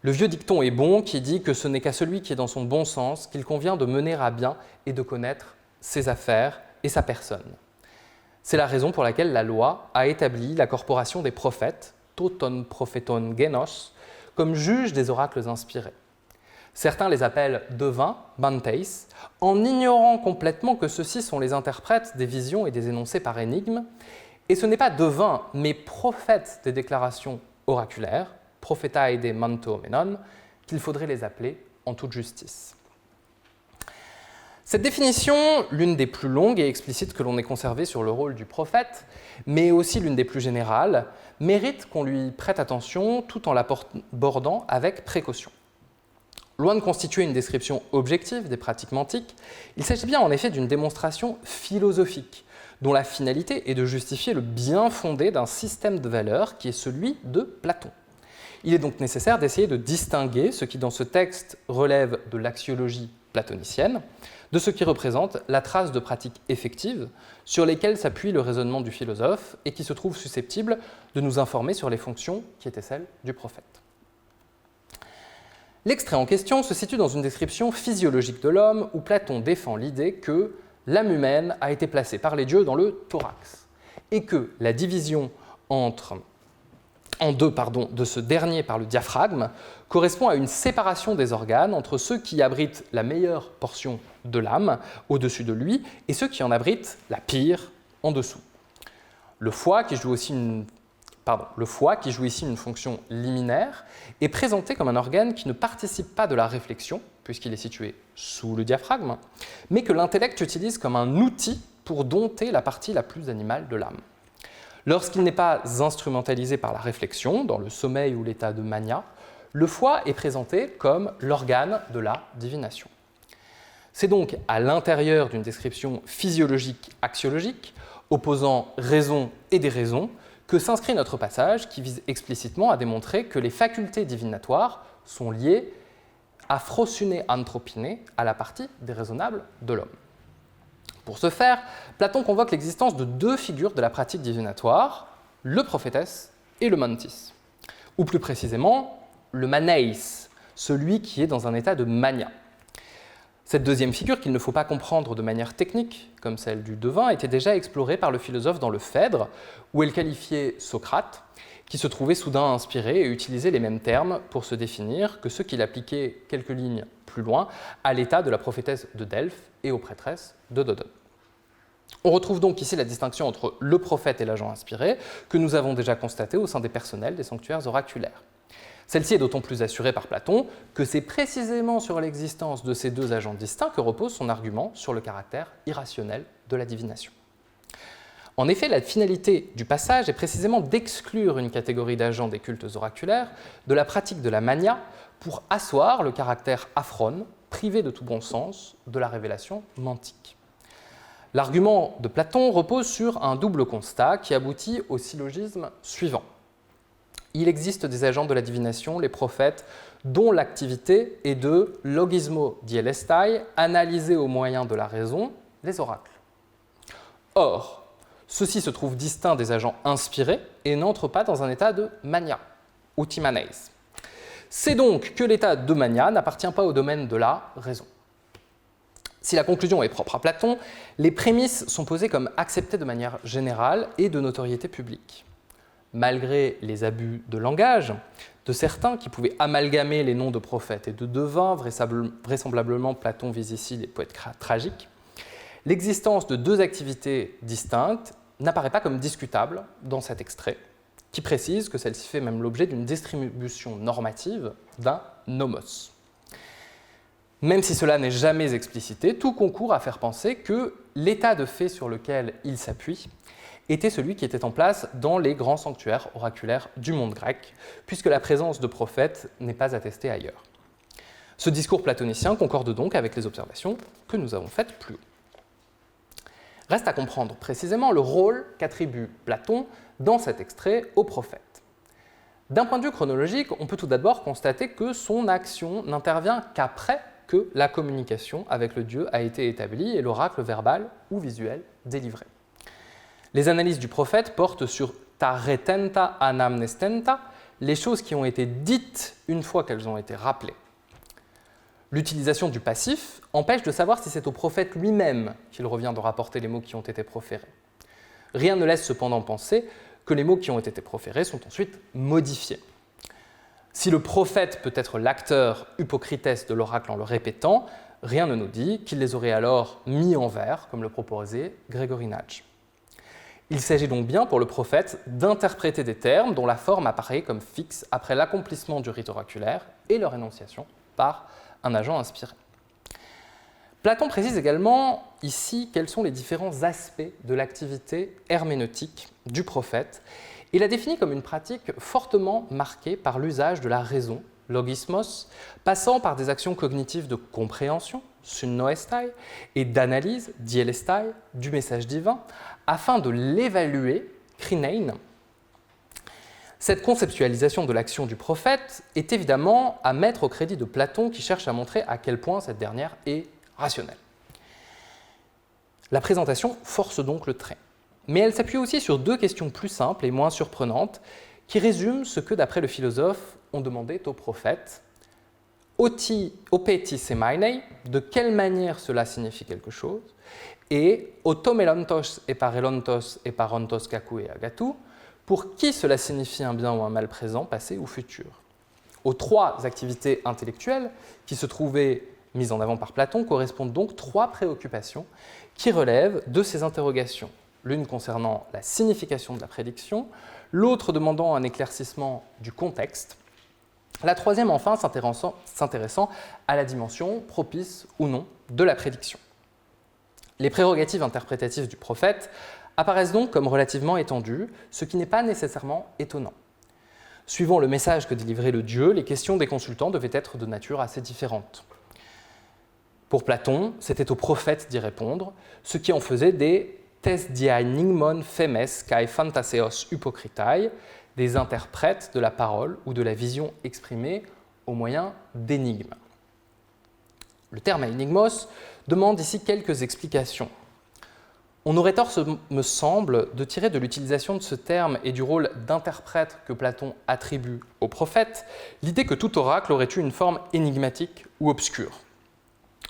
Le vieux dicton est bon qui dit que ce n'est qu'à celui qui est dans son bon sens qu'il convient de mener à bien et de connaître ses affaires et sa personne. C'est la raison pour laquelle la loi a établi la corporation des prophètes, toton propheton genos, comme juge des oracles inspirés. Certains les appellent devins, manteis, en ignorant complètement que ceux-ci sont les interprètes des visions et des énoncés par énigme. Et ce n'est pas devins, mais prophètes des déclarations oraculaires, prophetae de mantomenon, qu'il faudrait les appeler en toute justice. Cette définition, l'une des plus longues et explicites que l'on ait conservée sur le rôle du prophète, mais aussi l'une des plus générales, mérite qu'on lui prête attention tout en l'abordant avec précaution. Loin de constituer une description objective des pratiques mantiques, il s'agit bien en effet d'une démonstration philosophique, dont la finalité est de justifier le bien fondé d'un système de valeurs qui est celui de Platon. Il est donc nécessaire d'essayer de distinguer ce qui dans ce texte relève de l'axiologie platonicienne, de ce qui représente la trace de pratiques effectives sur lesquelles s'appuie le raisonnement du philosophe et qui se trouvent susceptibles de nous informer sur les fonctions qui étaient celles du prophète. L'extrait en question se situe dans une description physiologique de l'homme où Platon défend l'idée que l'âme humaine a été placée par les dieux dans le thorax et que la division en deux de ce dernier par le diaphragme correspond à une séparation des organes entre ceux qui abritent la meilleure portion de l'âme au-dessus de lui et ceux qui en abritent la pire en dessous. Le foie, qui joue ici une fonction liminaire, est présenté comme un organe qui ne participe pas de la réflexion, puisqu'il est situé sous le diaphragme, mais que l'intellect utilise comme un outil pour dompter la partie la plus animale de l'âme. Lorsqu'il n'est pas instrumentalisé par la réflexion, dans le sommeil ou l'état de mania, le foie est présenté comme l'organe de la divination. C'est donc à l'intérieur d'une description physiologique axiologique, opposant raison et déraison, que s'inscrit notre passage qui vise explicitement à démontrer que les facultés divinatoires sont liées à phrosune anthropine, à la partie déraisonnable de l'homme. Pour ce faire, Platon convoque l'existence de deux figures de la pratique divinatoire, le prophétesse et le mantis, ou plus précisément le maneis, celui qui est dans un état de mania. Cette deuxième figure, qu'il ne faut pas comprendre de manière technique, comme celle du devin, était déjà explorée par le philosophe dans le Phèdre, où elle qualifiait Socrate, qui se trouvait soudain inspiré et utilisait les mêmes termes pour se définir que ceux qu'il appliquait quelques lignes plus loin à l'état de la prophétesse de Delphes et aux prêtresses de Dodone. On retrouve donc ici la distinction entre le prophète et l'agent inspiré, que nous avons déjà constatée au sein des personnels des sanctuaires oraculaires. Celle-ci est d'autant plus assurée par Platon que c'est précisément sur l'existence de ces deux agents distincts que repose son argument sur le caractère irrationnel de la divination. En effet, la finalité du passage est précisément d'exclure une catégorie d'agents des cultes oraculaires de la pratique de la mania pour asseoir le caractère aphrone, privé de tout bon sens, de la révélation mantique. L'argument de Platon repose sur un double constat qui aboutit au syllogisme suivant. Il existe des agents de la divination, les prophètes, dont l'activité est de logismo dielestai, analyser au moyen de la raison les oracles. Or, ceux-ci se trouvent distincts des agents inspirés et n'entrent pas dans un état de mania, utimaneis. C'est donc que l'état de mania n'appartient pas au domaine de la raison. Si la conclusion est propre à Platon, les prémices sont posées comme acceptées de manière générale et de notoriété publique. Malgré les abus de langage de certains qui pouvaient amalgamer les noms de prophètes et de devins, vraisemblablement Platon vise ici les poètes tragiques, l'existence de deux activités distinctes n'apparaît pas comme discutable dans cet extrait, qui précise que celle-ci fait même l'objet d'une distribution normative d'un nomos. Même si cela n'est jamais explicité, tout concourt à faire penser que l'état de fait sur lequel il s'appuie était celui qui était en place dans les grands sanctuaires oraculaires du monde grec, puisque la présence de prophètes n'est pas attestée ailleurs. Ce discours platonicien concorde donc avec les observations que nous avons faites plus haut. Reste à comprendre précisément le rôle qu'attribue Platon dans cet extrait aux prophètes. D'un point de vue chronologique, on peut tout d'abord constater que son action n'intervient qu'après que la communication avec le Dieu a été établie et l'oracle verbal ou visuel délivré. Les analyses du prophète portent sur ta retenta anamnestenta, les choses qui ont été dites une fois qu'elles ont été rappelées. L'utilisation du passif empêche de savoir si c'est au prophète lui-même qu'il revient de rapporter les mots qui ont été proférés. Rien ne laisse cependant penser que les mots qui ont été proférés sont ensuite modifiés. Si le prophète peut être l'acteur hypocrites de l'oracle en le répétant, rien ne nous dit qu'il les aurait alors mis en vers, comme le proposait Gregory Nagy. Il s'agit donc bien pour le prophète d'interpréter des termes dont la forme apparaît comme fixe après l'accomplissement du rite oraculaire et leur énonciation par un agent inspiré. Platon précise également ici quels sont les différents aspects de l'activité herméneutique du prophète et la définit comme une pratique fortement marquée par l'usage de la raison, logismos, passant par des actions cognitives de compréhension, synnoestai, et d'analyse, dielestai, du message divin, afin de l'évaluer, krinein. Cette conceptualisation de l'action du prophète est évidemment à mettre au crédit de Platon qui cherche à montrer à quel point cette dernière est rationnelle. La présentation force donc le trait. Mais elle s'appuie aussi sur deux questions plus simples et moins surprenantes qui résument ce que, d'après le philosophe, on demandait au prophète. Oti opeti semainei, de quelle manière cela signifie quelque chose, et otomelontos et parontos kaku et agatu, pour qui cela signifie un bien ou un mal présent, passé ou futur. Aux trois activités intellectuelles qui se trouvaient mises en avant par Platon correspondent donc trois préoccupations qui relèvent de ces interrogations. L'une concernant la signification de la prédiction, l'autre demandant un éclaircissement du contexte, la troisième enfin s'intéressant à la dimension propice ou non de la prédiction. Les prérogatives interprétatives du prophète apparaissent donc comme relativement étendues, ce qui n'est pas nécessairement étonnant. Suivant le message que délivrait le Dieu, les questions des consultants devaient être de nature assez différente. Pour Platon, c'était au prophète d'y répondre, ce qui en faisait des tes diaenigmon femes kai fantaseos hypocritai, des interprètes de la parole ou de la vision exprimée au moyen d'énigmes. Le terme énigmos demande ici quelques explications. On aurait tort, me semble, de tirer de l'utilisation de ce terme et du rôle d'interprète que Platon attribue au prophète l'idée que tout oracle aurait eu une forme énigmatique ou obscure.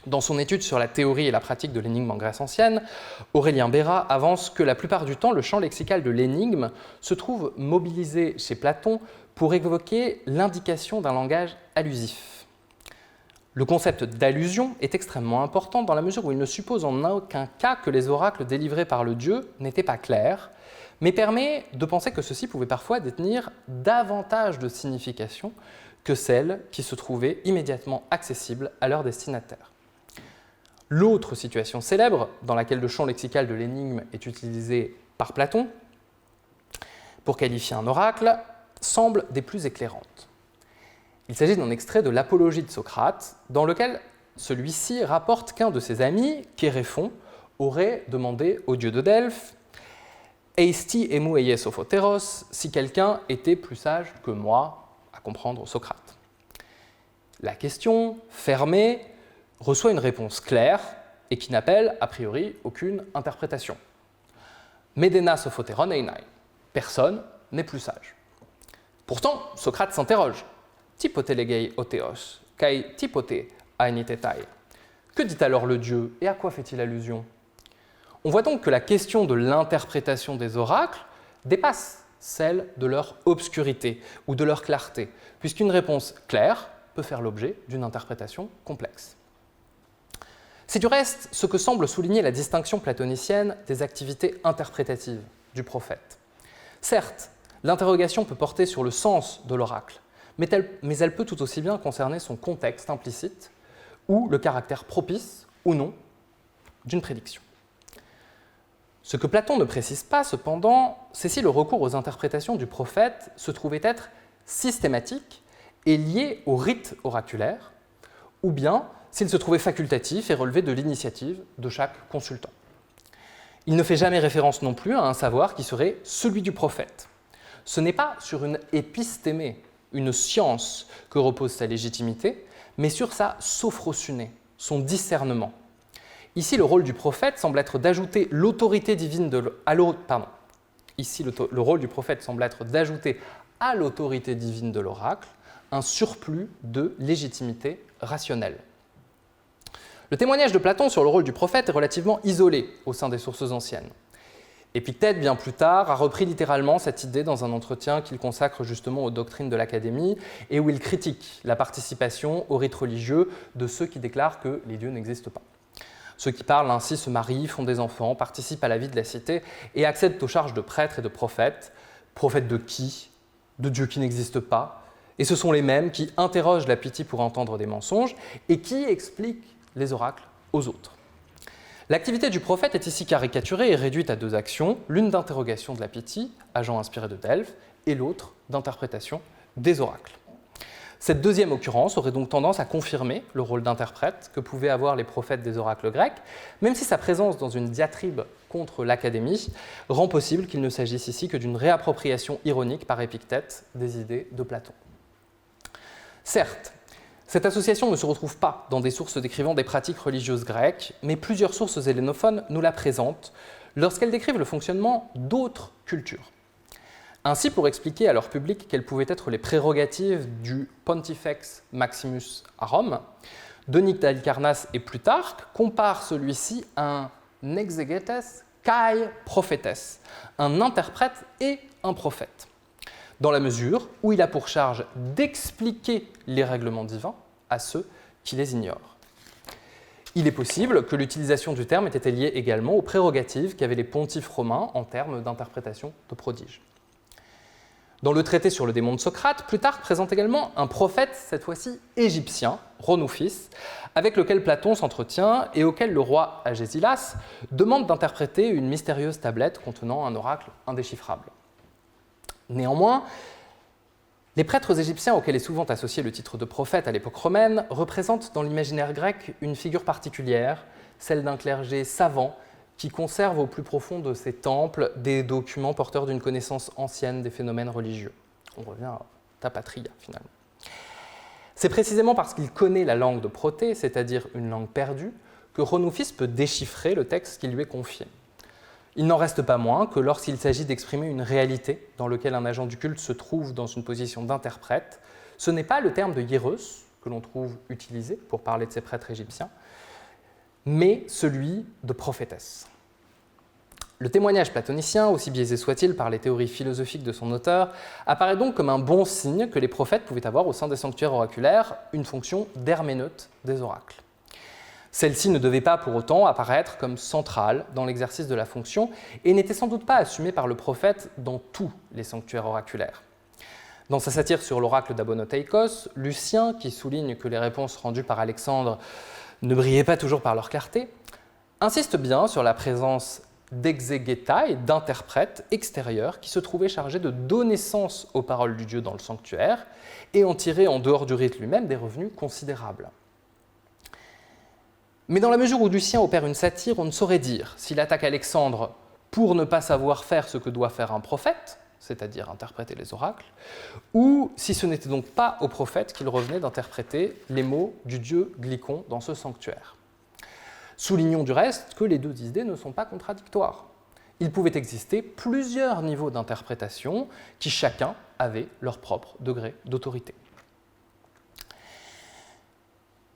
Dans son étude sur la théorie et la pratique de l'énigme en Grèce ancienne, Aurélien Béra avance que la plupart du temps, le champ lexical de l'énigme se trouve mobilisé chez Platon pour évoquer l'indication d'un langage allusif. Le concept d'allusion est extrêmement important dans la mesure où il ne suppose en aucun cas que les oracles délivrés par le Dieu n'étaient pas clairs, mais permet de penser que ceux-ci pouvaient parfois détenir davantage de signification que celles qui se trouvaient immédiatement accessibles à leur destinataire. L'autre situation célèbre, dans laquelle le champ lexical de l'énigme est utilisé par Platon pour qualifier un oracle semblent des plus éclairantes. Il s'agit d'un extrait de l'Apologie de Socrate, dans lequel celui-ci rapporte qu'un de ses amis, Chéréphon, aurait demandé au dieu de Delphes « Eisti emu eies Sophoteros » si quelqu'un était plus sage que moi, à comprendre Socrate. La question, fermée, reçoit une réponse claire et qui n'appelle a priori aucune interprétation. Medena Sophoteron einai. Personne n'est plus sage. Pourtant, Socrate s'interroge. Typote legei otheos, kai typote ainitetai. Que dit alors le dieu et à quoi fait-il allusion? On voit donc que la question de l'interprétation des oracles dépasse celle de leur obscurité ou de leur clarté, puisqu'une réponse claire peut faire l'objet d'une interprétation complexe. C'est du reste ce que semble souligner la distinction platonicienne des activités interprétatives du prophète. Certes, l'interrogation peut porter sur le sens de l'oracle, mais elle peut tout aussi bien concerner son contexte implicite ou le caractère propice ou non d'une prédiction. Ce que Platon ne précise pas, cependant, c'est si le recours aux interprétations du prophète se trouvait être systématique et lié au rite oraculaire, ou bien s'il se trouvait facultatif et relevait de l'initiative de chaque consultant. Il ne fait jamais référence non plus à un savoir qui serait celui du prophète. Ce n'est pas sur une épistémé, une science, que repose sa légitimité, mais sur sa sophrosyné, son discernement. Ici, le rôle du prophète semble être d'ajouter l'autorité divine le rôle du prophète semble être d'ajouter à l'autorité divine de l'oracle un surplus de légitimité rationnelle. Le témoignage de Platon sur le rôle du prophète est relativement isolé au sein des sources anciennes. Épictète, bien plus tard, a repris littéralement cette idée dans un entretien qu'il consacre justement aux doctrines de l'Académie et où il critique la participation au rite religieux de ceux qui déclarent que les dieux n'existent pas. Ceux qui parlent ainsi se marient, font des enfants, participent à la vie de la cité et accèdent aux charges de prêtres et de prophètes. Prophètes de qui? De dieux qui n'existent pas. Et ce sont les mêmes qui interrogent la Pythie pour entendre des mensonges et qui expliquent les oracles aux autres. L'activité du prophète est ici caricaturée et réduite à deux actions, l'une d'interrogation de la Pythie, agent inspiré de Delphes, et l'autre d'interprétation des oracles. Cette deuxième occurrence aurait donc tendance à confirmer le rôle d'interprète que pouvaient avoir les prophètes des oracles grecs, même si sa présence dans une diatribe contre l'Académie rend possible qu'il ne s'agisse ici que d'une réappropriation ironique par Épictète des idées de Platon. Certes, cette association ne se retrouve pas dans des sources décrivant des pratiques religieuses grecques, mais plusieurs sources hellénophones nous la présentent lorsqu'elles décrivent le fonctionnement d'autres cultures. Ainsi, pour expliquer à leur public quelles pouvaient être les prérogatives du Pontifex Maximus à Rome, Denis d'Halicarnasse et Plutarque comparent celui-ci à un exegetes kai prophétes, un interprète et un prophète, dans la mesure où il a pour charge d'expliquer les règlements divins à ceux qui les ignorent. Il est possible que l'utilisation du terme ait été liée également aux prérogatives qu'avaient les pontifes romains en termes d'interprétation de prodiges. Dans le traité sur le démon de Socrate, Plutarque présente également un prophète, cette fois-ci égyptien, Ronouphis, avec lequel Platon s'entretient et auquel le roi Agésilas demande d'interpréter une mystérieuse tablette contenant un oracle indéchiffrable. Néanmoins, les prêtres égyptiens auxquels est souvent associé le titre de prophète à l'époque romaine représentent dans l'imaginaire grec une figure particulière, celle d'un clergé savant qui conserve au plus profond de ses temples des documents porteurs d'une connaissance ancienne des phénomènes religieux. On revient à Tapatria, finalement. C'est précisément parce qu'il connaît la langue de Protée, c'est-à-dire une langue perdue, que Ronouphis peut déchiffrer le texte qui lui est confié. Il n'en reste pas moins que lorsqu'il s'agit d'exprimer une réalité dans laquelle un agent du culte se trouve dans une position d'interprète, ce n'est pas le terme de hiéros que l'on trouve utilisé pour parler de ces prêtres égyptiens, mais celui de prophétesse. Le témoignage platonicien, aussi biaisé soit-il par les théories philosophiques de son auteur, apparaît donc comme un bon signe que les prophètes pouvaient avoir au sein des sanctuaires oraculaires une fonction d'herméneute des oracles. Celle-ci ne devait pas pour autant apparaître comme centrale dans l'exercice de la fonction et n'était sans doute pas assumée par le prophète dans tous les sanctuaires oraculaires. Dans sa satire sur l'oracle d'Abonoteikos, Lucien, qui souligne que les réponses rendues par Alexandre ne brillaient pas toujours par leur clarté, insiste bien sur la présence d'exégétai, d'interprètes extérieurs qui se trouvaient chargés de donner sens aux paroles du dieu dans le sanctuaire et en tirer en dehors du rite lui-même des revenus considérables. Mais dans la mesure où Lucien opère une satire, on ne saurait dire s'il attaque Alexandre pour ne pas savoir faire ce que doit faire un prophète, c'est-à-dire interpréter les oracles, ou si ce n'était donc pas au prophète qu'il revenait d'interpréter les mots du dieu Glycon dans ce sanctuaire. Soulignons du reste que les deux idées ne sont pas contradictoires. Il pouvait exister plusieurs niveaux d'interprétation qui chacun avait leur propre degré d'autorité.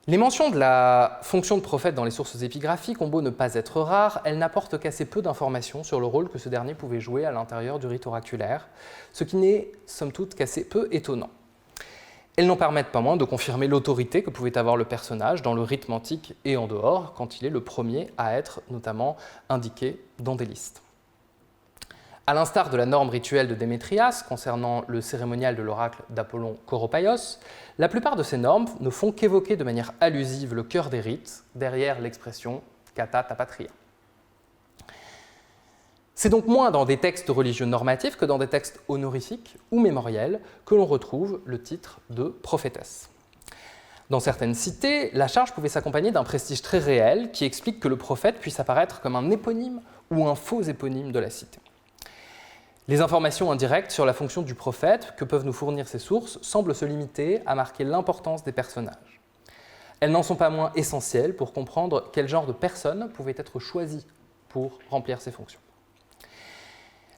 Les mentions de la fonction de prophète dans les sources épigraphiques ont beau ne pas être rares, elles n'apportent qu'assez peu d'informations sur le rôle que ce dernier pouvait jouer à l'intérieur du rite oraculaire, ce qui n'est somme toute qu'assez peu étonnant. Elles n'en permettent pas moins de confirmer l'autorité que pouvait avoir le personnage dans le rythme antique et en dehors, quand il est le premier à être notamment indiqué dans des listes. À l'instar de la norme rituelle de Démétrias concernant le cérémonial de l'oracle d'Apollon Koropaios, la plupart de ces normes ne font qu'évoquer de manière allusive le cœur des rites, derrière l'expression kata ta patria. C'est donc moins dans des textes religieux normatifs que dans des textes honorifiques ou mémoriels que l'on retrouve le titre de prophétesse. Dans certaines cités, la charge pouvait s'accompagner d'un prestige très réel qui explique que le prophète puisse apparaître comme un éponyme ou un faux éponyme de la cité. Les informations indirectes sur la fonction du prophète que peuvent nous fournir ces sources semblent se limiter à marquer l'importance des personnages. Elles n'en sont pas moins essentielles pour comprendre quel genre de personne pouvait être choisi pour remplir ces fonctions.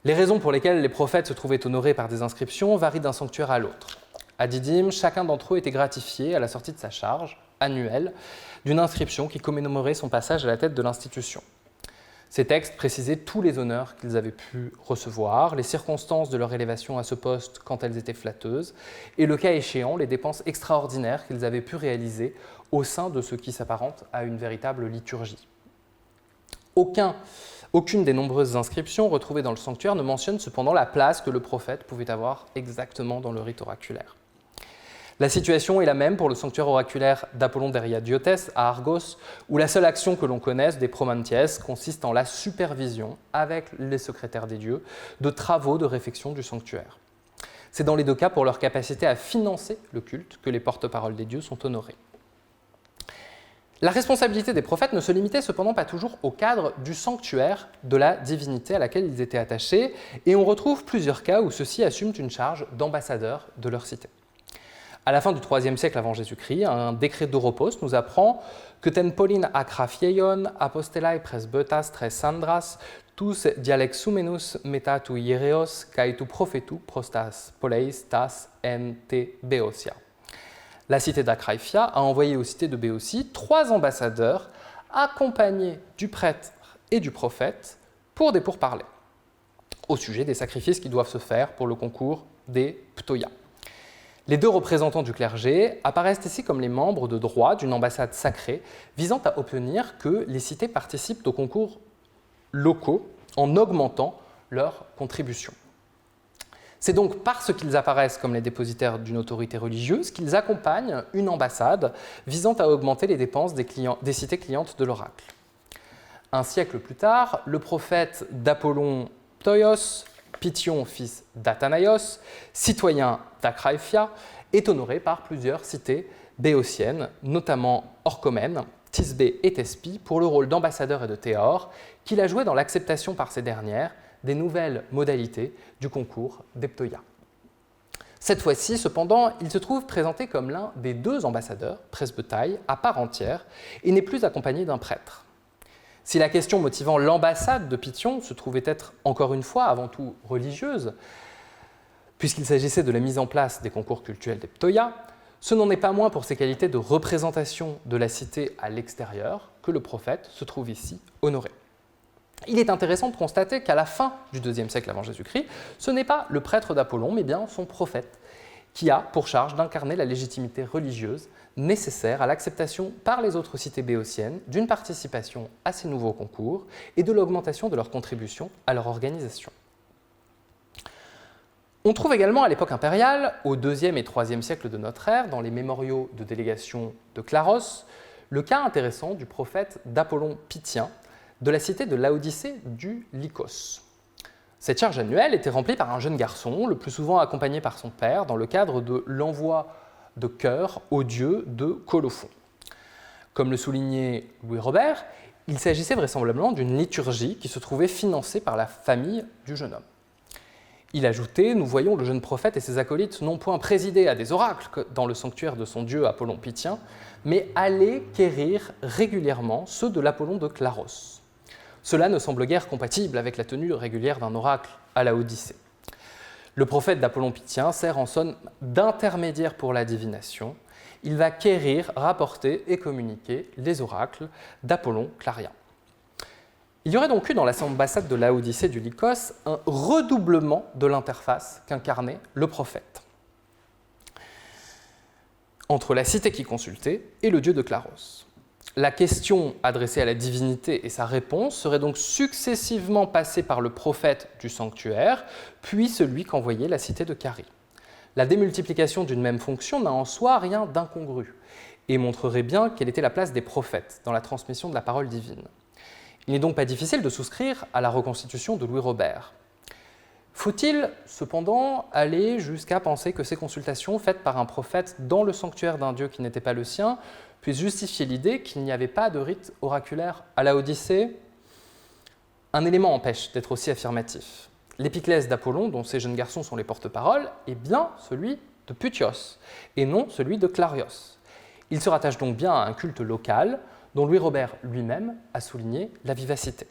Les raisons pour lesquelles les prophètes se trouvaient honorés par des inscriptions varient d'un sanctuaire à l'autre. À Didyme, chacun d'entre eux était gratifié à la sortie de sa charge annuelle d'une inscription qui commémorait son passage à la tête de l'institution. Ces textes précisaient tous les honneurs qu'ils avaient pu recevoir, les circonstances de leur élévation à ce poste quand elles étaient flatteuses, et le cas échéant, les dépenses extraordinaires qu'ils avaient pu réaliser au sein de ce qui s'apparente à une véritable liturgie. Aucune des nombreuses inscriptions retrouvées dans le sanctuaire ne mentionne cependant la place que le prophète pouvait avoir exactement dans le rite oraculaire. La situation est la même pour le sanctuaire oraculaire d'Apollon d'Eriadiotes à Argos, où la seule action que l'on connaisse des promanties consiste en la supervision, avec les secrétaires des dieux, de travaux de réfection du sanctuaire. C'est dans les deux cas pour leur capacité à financer le culte que les porte-paroles des dieux sont honorés. La responsabilité des prophètes ne se limitait cependant pas toujours au cadre du sanctuaire de la divinité à laquelle ils étaient attachés, et on retrouve plusieurs cas où ceux-ci assument une charge d'ambassadeur de leur cité. À la fin du IIIe siècle avant Jésus-Christ, un décret d'Oropos nous apprend que ten polin acrafieion apostelae presbetas tres sandras tous dialexumenus meta tu hiereos kai tu prophetu prostas poleis tas en te Béotia. La cité d'Acraïfia a envoyé aux cités de Béotie 3 ambassadeurs accompagnés du prêtre et du prophète pour des pourparlers au sujet des sacrifices qui doivent se faire pour le concours des Ptoia. Les 2 représentants du clergé apparaissent ici comme les membres de droit d'une ambassade sacrée visant à obtenir que les cités participent aux concours locaux en augmentant leur contribution. C'est donc parce qu'ils apparaissent comme les dépositaires d'une autorité religieuse qu'ils accompagnent une ambassade visant à augmenter les dépenses des cités clientes de l'oracle. Un siècle plus tard, le prophète d'Apollon Ptoios, Pythion, fils d'Athanaios, citoyen d'Acraïfia, est honoré par plusieurs cités béotiennes, notamment Orchomène, Thisbé et Thespie, pour le rôle d'ambassadeur et de théor qu'il a joué dans l'acceptation par ces dernières des nouvelles modalités du concours des Ptoia. Cette fois-ci, cependant, il se trouve présenté comme l'un des 2 ambassadeurs, presbytai, à part entière, et n'est plus accompagné d'un prêtre. Si la question motivant l'ambassade de Pythion se trouvait être, encore une fois, avant tout religieuse, puisqu'il s'agissait de la mise en place des concours cultuels des Ptoia, ce n'en est pas moins pour ses qualités de représentation de la cité à l'extérieur que le prophète se trouve ici honoré. Il est intéressant de constater qu'à la fin du IIe siècle avant Jésus-Christ, ce n'est pas le prêtre d'Apollon, mais bien son prophète, qui a pour charge d'incarner la légitimité religieuse nécessaire à l'acceptation par les autres cités béotiennes d'une participation à ces nouveaux concours et de l'augmentation de leur contribution à leur organisation. On trouve également à l'époque impériale, au IIe et IIIe siècle de notre ère, dans les mémoriaux de délégation de Claros, le cas intéressant du prophète d'Apollon Pythien, de la cité de Laodicée du Lycos. Cette charge annuelle était remplie par un jeune garçon, le plus souvent accompagné par son père, dans le cadre de l'envoi de cœurs aux dieux de Colophon. Comme le soulignait Louis Robert, il s'agissait vraisemblablement d'une liturgie qui se trouvait financée par la famille du jeune homme. Il ajoutait « Nous voyons le jeune prophète et ses acolytes non point présider à des oracles dans le sanctuaire de son dieu Apollon Pythien, mais aller quérir régulièrement ceux de l'Apollon de Claros. Cela ne semble guère compatible avec la tenue régulière d'un oracle à la Odyssée. Le prophète d'Apollon Pythien sert en somme d'intermédiaire pour la divination. Il va quérir, rapporter et communiquer les oracles d'Apollon Clarien. Il y aurait donc eu dans l'ambassade de Laodicée du Lycos un redoublement de l'interface qu'incarnait le prophète entre la cité qui consultait et le dieu de Claros. La question adressée à la divinité et sa réponse serait donc successivement passée par le prophète du sanctuaire, puis celui qu'envoyait la cité de Carie. La démultiplication d'une même fonction n'a en soi rien d'incongru et montrerait bien quelle était la place des prophètes dans la transmission de la parole divine. Il n'est donc pas difficile de souscrire à la reconstitution de Louis Robert. Faut-il cependant aller jusqu'à penser que ces consultations faites par un prophète dans le sanctuaire d'un dieu qui n'était pas le sien puissent justifier l'idée qu'il n'y avait pas de rite oraculaire à la Odyssée ? Un élément empêche d'être aussi affirmatif. L'épiclèse d'Apollon, dont ces jeunes garçons sont les porte-paroles, est bien celui de Pythios, et non celui de Clarios. Il se rattache donc bien à un culte local, dont Louis Robert lui-même a souligné la vivacité.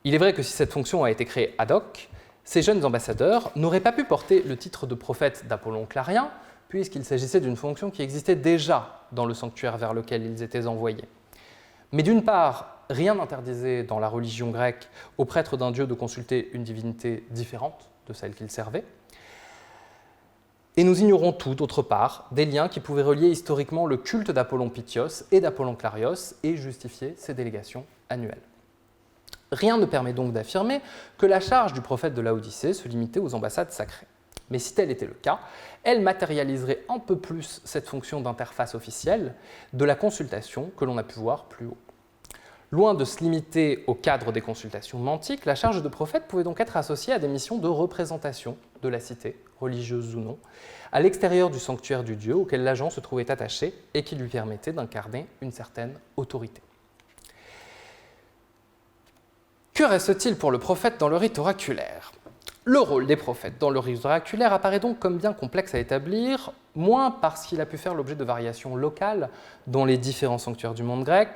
Il est vrai que si cette fonction a été créée ad hoc, ces jeunes ambassadeurs n'auraient pas pu porter le titre de prophète d'Apollon Clarien, puisqu'il s'agissait d'une fonction qui existait déjà dans le sanctuaire vers lequel ils étaient envoyés. Mais d'une part, rien n'interdisait dans la religion grecque aux prêtres d'un dieu de consulter une divinité différente de celle qu'ils servaient. Et nous ignorons tout, d'autre part, des liens qui pouvaient relier historiquement le culte d'Apollon Pythios et d'Apollon Clarios et justifier ces délégations annuelles. Rien ne permet donc d'affirmer que la charge du prophète de Laodicée se limitait aux ambassades sacrées. Mais si tel était le cas, elle matérialiserait un peu plus cette fonction d'interface officielle de la consultation que l'on a pu voir plus haut. Loin de se limiter au cadre des consultations mantiques, la charge de prophète pouvait donc être associée à des missions de représentation de la cité, religieuse ou non, à l'extérieur du sanctuaire du dieu auquel l'agent se trouvait attaché et qui lui permettait d'incarner une certaine autorité. Que reste-t-il pour le prophète dans le rite oraculaire ? Le rôle des prophètes dans le rite oraculaire apparaît donc comme bien complexe à établir, moins parce qu'il a pu faire l'objet de variations locales dans les différents sanctuaires du monde grec,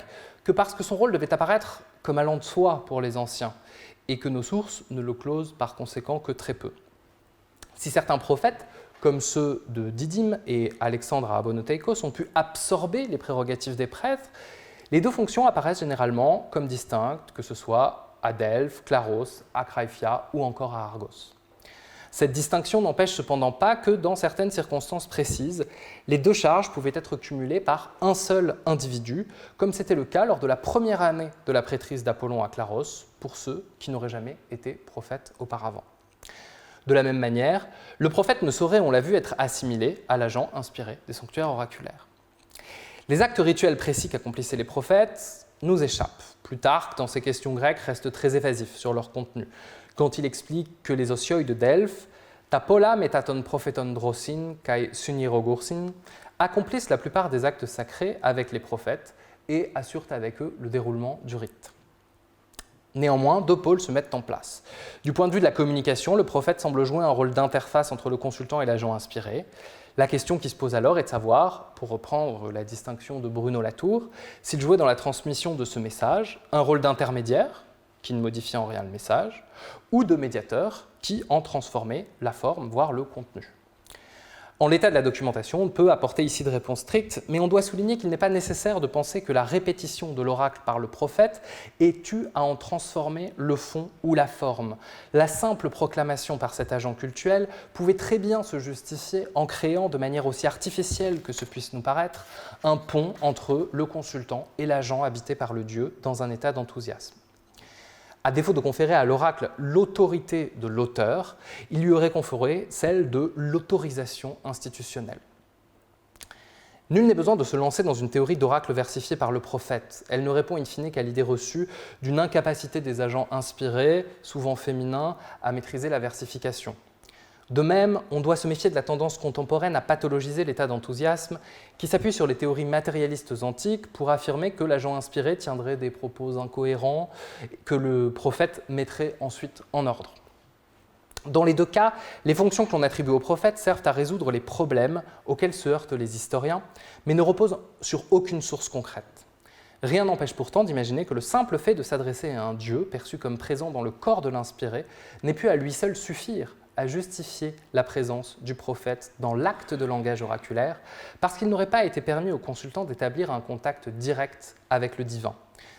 que parce que son rôle devait apparaître comme allant de soi pour les anciens, et que nos sources ne le closent par conséquent que très peu. Si certains prophètes, comme ceux de Didyme et Alexandre à Abonoteikos, ont pu absorber les prérogatives des prêtres, les deux fonctions apparaissent généralement comme distinctes, que ce soit à Delphes, Claros, à Chryphia ou encore à Argos. Cette distinction n'empêche cependant pas que, dans certaines circonstances précises, les deux charges pouvaient être cumulées par un seul individu, comme c'était le cas lors de la première année de la prêtrise d'Apollon à Claros, pour ceux qui n'auraient jamais été prophètes auparavant. De la même manière, le prophète ne saurait, on l'a vu, être assimilé à l'agent inspiré des sanctuaires oraculaires. Les actes rituels précis qu'accomplissaient les prophètes nous échappent. Plutarque, dans ses questions grecques, reste très évasif sur leur contenu, quand il explique que les osioi de Delphes, ta pola metaton propheton drosin kai sunirogursin, accomplissent la plupart des actes sacrés avec les prophètes et assurent avec eux le déroulement du rite. Néanmoins, deux pôles se mettent en place. Du point de vue de la communication, le prophète semble jouer un rôle d'interface entre le consultant et l'agent inspiré. La question qui se pose alors est de savoir, pour reprendre la distinction de Bruno Latour, s'il jouait dans la transmission de ce message un rôle d'intermédiaire, qui ne modifiait en rien le message, ou de médiateur, qui en transformait la forme, voire le contenu. En l'état de la documentation, on ne peut apporter ici de réponse stricte, mais on doit souligner qu'il n'est pas nécessaire de penser que la répétition de l'oracle par le prophète ait eu à en transformer le fond ou la forme. La simple proclamation par cet agent cultuel pouvait très bien se justifier en créant, de manière aussi artificielle que ce puisse nous paraître, un pont entre le consultant et l'agent habité par le dieu dans un état d'enthousiasme. À défaut de conférer à l'oracle l'autorité de l'auteur, il lui aurait conféré celle de l'autorisation institutionnelle. Nul n'est besoin de se lancer dans une théorie d'oracle versifiée par le prophète. Elle ne répond in fine qu'à l'idée reçue d'une incapacité des agents inspirés, souvent féminins, à maîtriser la versification. De même, on doit se méfier de la tendance contemporaine à pathologiser l'état d'enthousiasme qui s'appuie sur les théories matérialistes antiques pour affirmer que l'agent inspiré tiendrait des propos incohérents, que le prophète mettrait ensuite en ordre. Dans les deux cas, les fonctions que l'on attribue au prophète servent à résoudre les problèmes auxquels se heurtent les historiens, mais ne reposent sur aucune source concrète. Rien n'empêche pourtant d'imaginer que le simple fait de s'adresser à un Dieu, perçu comme présent dans le corps de l'inspiré, n'ait pu à lui seul suffire à justifier la présence du prophète dans l'acte de langage oraculaire, parce qu'il n'aurait pas été permis au consultant d'établir un contact direct avec le divin,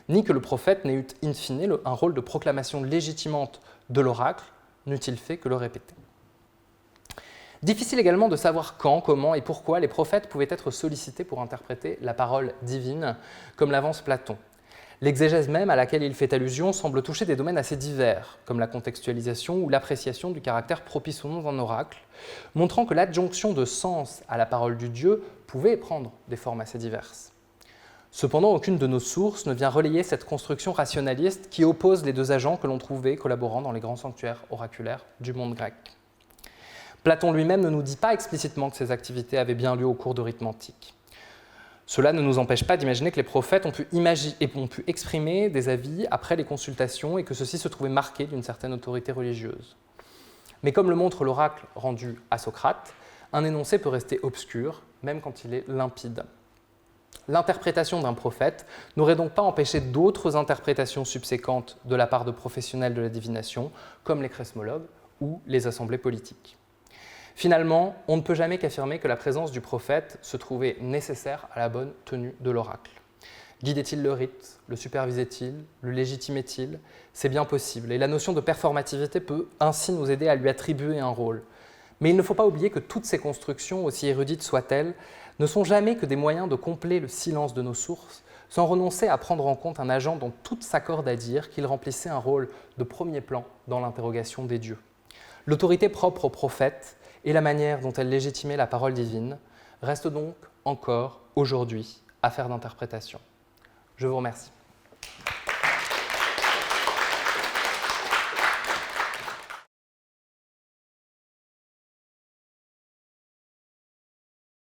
ni que le prophète n'ait eu in fine un rôle de proclamation légitimante de l'oracle, n'eût-il fait que le répéter. Difficile également de savoir quand, comment et pourquoi les prophètes pouvaient être sollicités pour interpréter la parole divine, comme l'avance Platon. L'exégèse même à laquelle il fait allusion semble toucher des domaines assez divers, comme la contextualisation ou l'appréciation du caractère propice ou non d'un oracle, montrant que l'adjonction de sens à la parole du Dieu pouvait prendre des formes assez diverses. Cependant, aucune de nos sources ne vient relayer cette construction rationaliste qui oppose les deux agents que l'on trouvait collaborant dans les grands sanctuaires oraculaires du monde grec. Platon lui-même ne nous dit pas explicitement que ces activités avaient bien lieu au cours de rythme antique. Cela ne nous empêche pas d'imaginer que les prophètes ont pu exprimer des avis après les consultations et que ceux-ci se trouvaient marqués d'une certaine autorité religieuse. Mais comme le montre l'oracle rendu à Socrate, un énoncé peut rester obscur, même quand il est limpide. L'interprétation d'un prophète n'aurait donc pas empêché d'autres interprétations subséquentes de la part de professionnels de la divination, comme les chrésmologues ou les assemblées politiques. Finalement, on ne peut jamais qu'affirmer que la présence du prophète se trouvait nécessaire à la bonne tenue de l'oracle. Guidait-il le rite? Le supervisait-il? Le légitimait-il? C'est bien possible, et la notion de performativité peut ainsi nous aider à lui attribuer un rôle. Mais il ne faut pas oublier que toutes ces constructions, aussi érudites soient-elles, ne sont jamais que des moyens de combler le silence de nos sources, sans renoncer à prendre en compte un agent dont toutes s'accordent à dire qu'il remplissait un rôle de premier plan dans l'interrogation des dieux. L'autorité propre au prophète et la manière dont elle légitimait la parole divine restent donc encore aujourd'hui affaire d'interprétation. Je vous remercie.